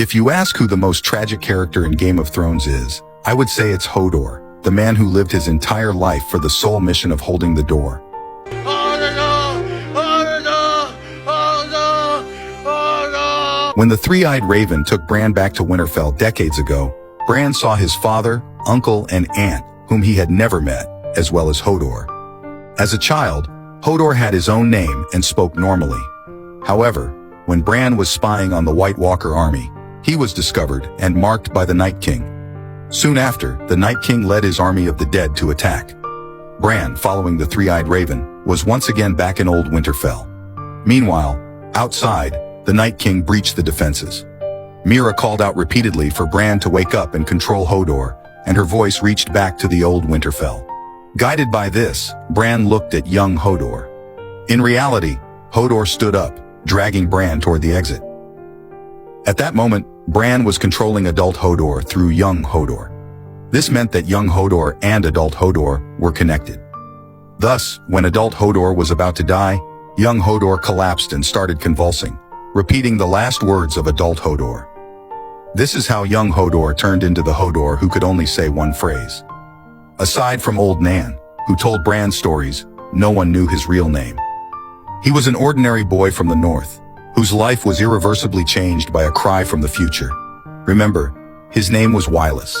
If you ask who the most tragic character in Game of Thrones is, I would say it's Hodor, the man who lived his entire life for the sole mission of holding the door. When the three-eyed raven took Bran back to Winterfell decades ago, Bran saw his father, uncle, and aunt, whom he had never met, as well as Hodor. As a child, Hodor had his own name and spoke normally. However, when Bran was spying on the White Walker army, he was discovered and marked by the Night King. Soon after, the Night King led his army of the dead to attack. Bran, following the three-eyed raven, was once again back in Old Winterfell. Meanwhile, outside, the Night King breached the defenses. Meera called out repeatedly for Bran to wake up and control Hodor, and her voice reached back to the Old Winterfell. Guided by this, Bran looked at young Hodor. In reality, Hodor stood up, dragging Bran toward the exit. At that moment, Bran was controlling adult Hodor through young Hodor. This meant that young Hodor and adult Hodor were connected. Thus, when adult Hodor was about to die, young Hodor collapsed and started convulsing, repeating the last words of adult Hodor. This is how young Hodor turned into the Hodor who could only say one phrase. Aside from Old Nan, who told Bran stories, no one knew his real name. He was an ordinary boy from the north, whose life was irreversibly changed by a cry from the future. Remember, his name was Wylis.